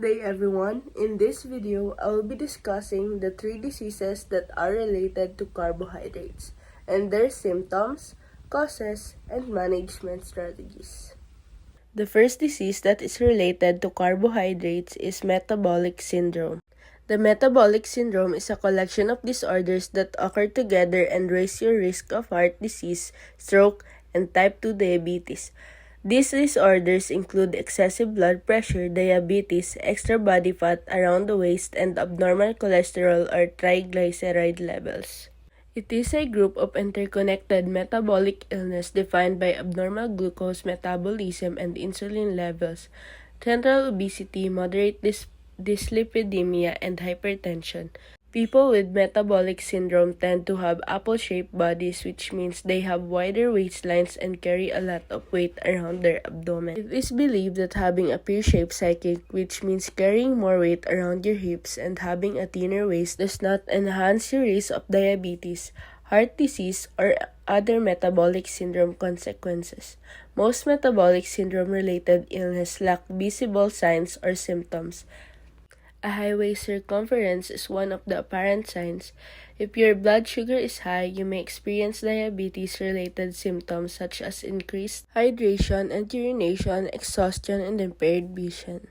day everyone. In this video, I will be discussing the 3 diseases that are related to carbohydrates and their symptoms, causes, and management strategies. The first disease that is related to carbohydrates is metabolic syndrome. The metabolic syndrome is a collection of disorders that occur together and raise your risk of heart disease, stroke, and type 2 diabetes. These disorders include excessive blood pressure, diabetes, extra body fat around the waist, and abnormal cholesterol or triglyceride levels. It is a group of interconnected metabolic illness defined by abnormal glucose metabolism and insulin levels, central obesity, moderate dyslipidemia, and hypertension. People with metabolic syndrome tend to have apple-shaped bodies, which means they have wider waistlines and carry a lot of weight around their abdomen. It is believed that having a pear-shaped psyche, which means carrying more weight around your hips and having a thinner waist, does not enhance your risk of diabetes, heart disease, or other metabolic syndrome consequences. Most metabolic syndrome-related illness lack visible signs or symptoms. A high waist circumference is one of the apparent signs. If your blood sugar is high, you may experience diabetes-related symptoms such as increased hydration and urination, exhaustion, and impaired vision.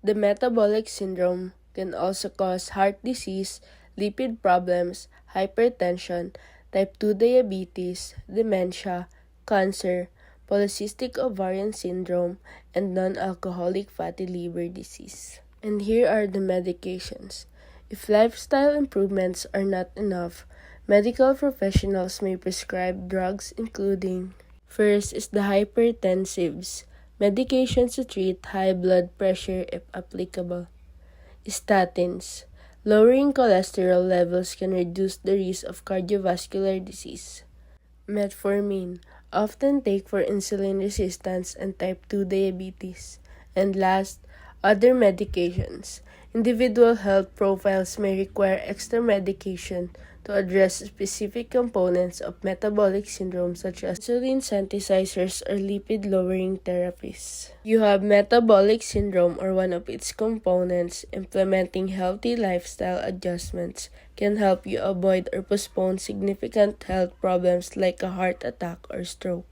The metabolic syndrome can also cause heart disease, lipid problems, hypertension, type 2 diabetes, dementia, cancer, polycystic ovarian syndrome, and non-alcoholic fatty liver disease. And here are the medications. If lifestyle improvements are not enough, medical professionals may prescribe drugs including: first is the hypertensives, medications to treat high blood pressure if applicable. Statins, lowering cholesterol levels can reduce the risk of cardiovascular disease. Metformin, often taken for insulin resistance and type 2 diabetes. And last, other medications. Individual health profiles may require extra medication to address specific components of metabolic syndrome such as insulin synthesizers or lipid-lowering therapies. You have metabolic syndrome or one of its components. Implementing healthy lifestyle adjustments can help you avoid or postpone significant health problems like a heart attack or stroke.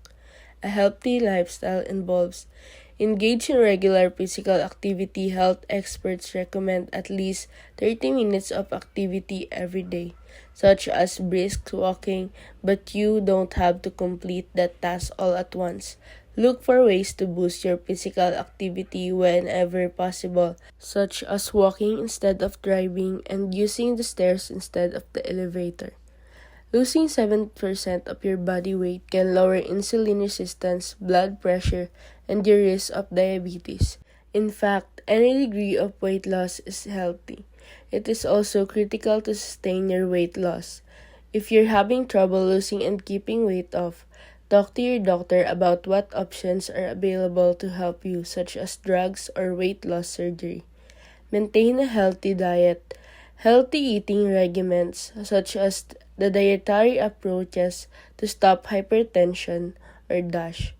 A healthy lifestyle involves engage in regular physical activity. Health experts recommend at least 30 minutes of activity every day, such as brisk walking, but you don't have to complete that task all at once. Look for ways to boost your physical activity whenever possible, such as walking instead of driving and using the stairs instead of the elevator. Losing 7% of your body weight can lower insulin resistance, blood pressure, and your risk of diabetes. In fact, any degree of weight loss is healthy. It is also critical to sustain your weight loss. If you're having trouble losing and keeping weight off, talk to your doctor about what options are available to help you, such as drugs or weight loss surgery. Maintain a healthy diet. Healthy eating regimens, such as the dietary approaches to stop hypertension or DASH.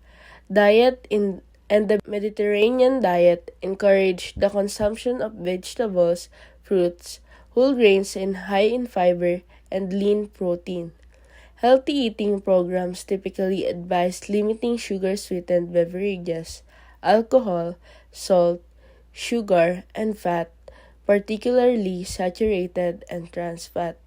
And the Mediterranean diet encourage the consumption of vegetables, fruits, whole grains and high in fiber and lean protein. Healthy eating programs typically advise limiting sugar-sweetened beverages, alcohol, salt, sugar, and fat, particularly saturated and trans fat.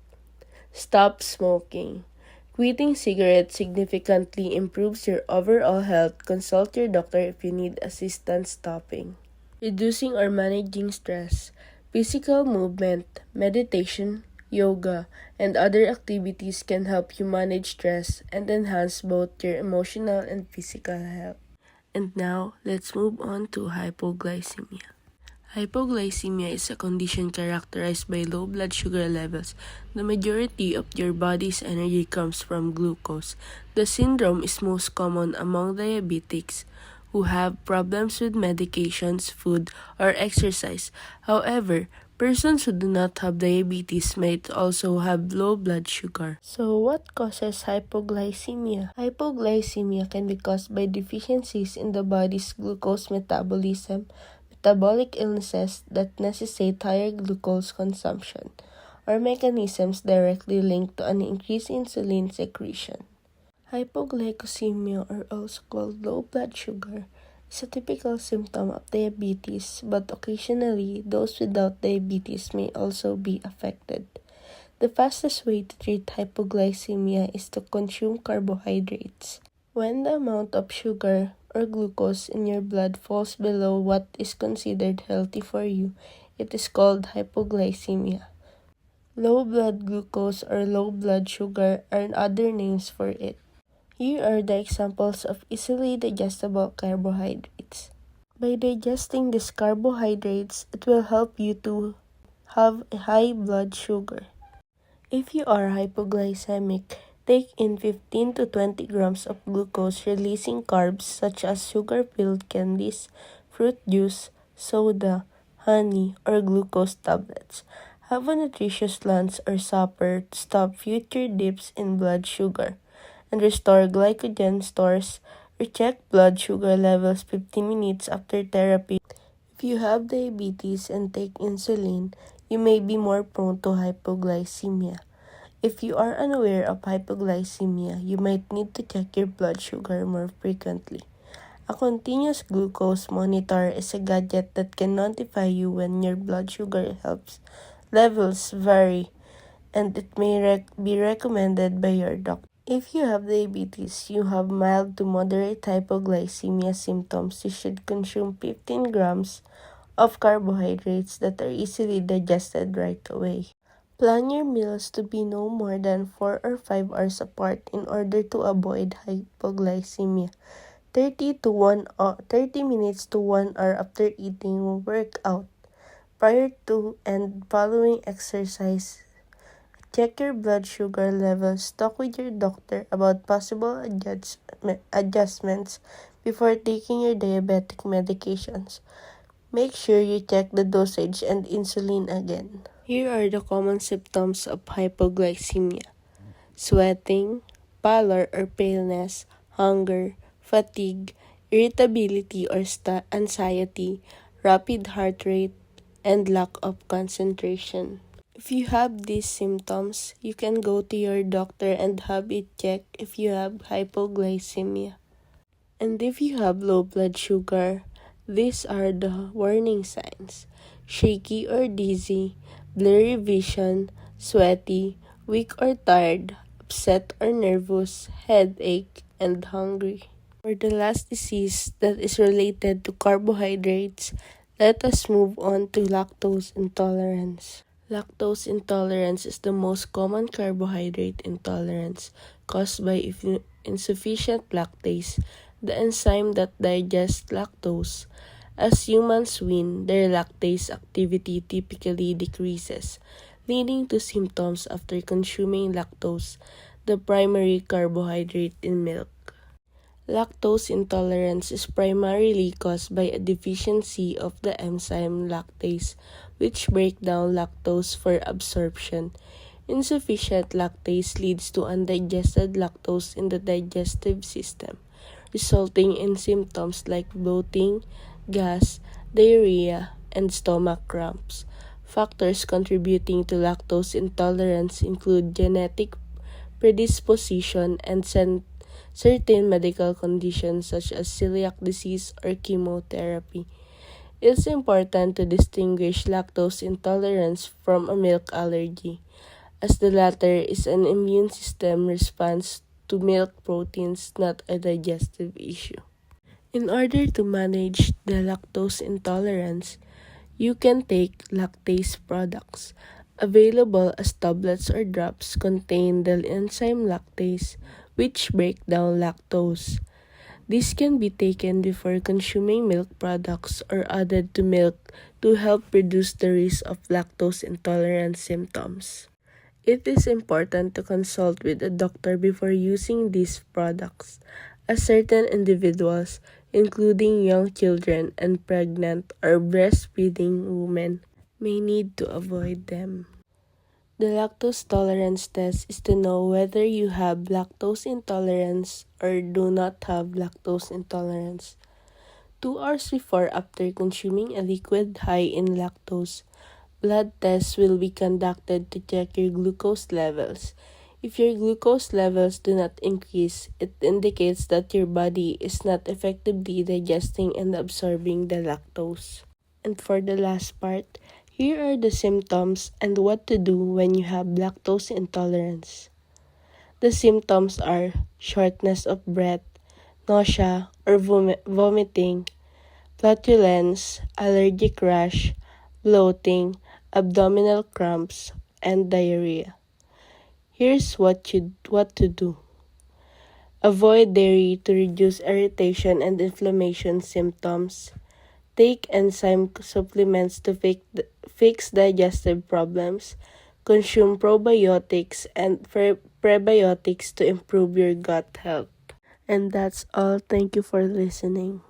Stop smoking. Quitting cigarettes significantly improves your overall health. Consult your doctor if you need assistance stopping. Reducing or managing stress. Physical movement, meditation, yoga, and other activities can help you manage stress and enhance both your emotional and physical health. And now, let's move on to hypoglycemia. Hypoglycemia is a condition characterized by low blood sugar levels. The majority of your body's energy comes from glucose. The syndrome is most common among diabetics who have problems with medications, food, or exercise. However, persons who do not have diabetes might also have low blood sugar. So, what causes hypoglycemia? Hypoglycemia can be caused by deficiencies in the body's glucose metabolism, metabolic illnesses that necessitate higher glucose consumption, or mechanisms directly linked to an increased insulin secretion. Hypoglycemia, or also called low blood sugar, is a typical symptom of diabetes, but occasionally those without diabetes may also be affected. The fastest way to treat hypoglycemia is to consume carbohydrates. When the amount of sugar or glucose in your blood falls below what is considered healthy for you, it is called hypoglycemia. Low blood glucose or low blood sugar are other names for it. Here are the examples of easily digestible carbohydrates. By digesting these carbohydrates, it will help you to have a high blood sugar. If you are hypoglycemic, take in 15 to 20 grams of glucose-releasing carbs such as sugar-filled candies, fruit juice, soda, honey, or glucose tablets. Have a nutritious lunch or supper to stop future dips in blood sugar and restore glycogen stores, or check blood sugar levels 15 minutes after therapy. If you have diabetes and take insulin, you may be more prone to hypoglycemia. If you are unaware of hypoglycemia, you might need to check your blood sugar more frequently. A continuous glucose monitor is a gadget that can notify you when your blood sugar levels vary, and it may be recommended by your doctor. If you have diabetes, you have mild to moderate hypoglycemia symptoms, you should consume 15 grams of carbohydrates that are easily digested right away. Plan your meals to be no more than 4 or 5 hours apart in order to avoid hypoglycemia. 30 minutes to 1 hour after eating will work out. Prior to and following exercise, check your blood sugar levels. Talk with your doctor about possible adjustments before taking your diabetic medications. Make sure you check the dosage and insulin again. Here are the common symptoms of hypoglycemia: sweating, pallor or paleness, hunger, fatigue, irritability or anxiety, rapid heart rate, and lack of concentration. If you have these symptoms, you can go to your doctor and have it checked if you have hypoglycemia. And if you have low blood sugar, these are the warning signs: shaky or dizzy, blurry vision, sweaty, weak or tired, upset or nervous, headache, and hungry. For the last disease that is related to carbohydrates, let us move on to lactose intolerance. Lactose intolerance is the most common carbohydrate intolerance caused by insufficient lactase, the enzyme that digests lactose. As humans wean, their lactase activity typically decreases, leading to symptoms after consuming lactose, the primary carbohydrate in milk. Lactose intolerance is primarily caused by a deficiency of the enzyme lactase, which breaks down lactose for absorption. Insufficient lactase leads to undigested lactose in the digestive system, resulting in symptoms like bloating, gas, diarrhea, and stomach cramps. Factors contributing to lactose intolerance include genetic predisposition and certain medical conditions such as celiac disease or chemotherapy. It is important to distinguish lactose intolerance from a milk allergy, as the latter is an immune system response to milk proteins, not a digestive issue. In order to manage the lactose intolerance, you can take lactase products. Available as tablets or drops, contain the enzyme lactase, which break down lactose. This can be taken before consuming milk products or added to milk to help reduce the risk of lactose intolerance symptoms. It is important to consult with a doctor before using these products, as certain individuals, including young children and pregnant or breastfeeding women, may need to avoid them. The lactose tolerance test is to know whether you have lactose intolerance or do not have lactose intolerance. 2 hours before after consuming a liquid high in lactose, blood tests will be conducted to check your glucose levels. If your glucose levels do not increase, it indicates that your body is not effectively digesting and absorbing the lactose. And for the last part, here are the symptoms and what to do when you have lactose intolerance. The symptoms are shortness of breath, nausea or vomiting, flatulence, allergic rash, bloating, abdominal cramps, and diarrhea. Here's what to do. Avoid dairy to reduce irritation and inflammation symptoms. Take enzyme supplements to fix digestive problems. Consume probiotics and prebiotics to improve your gut health. And that's all. Thank you for listening.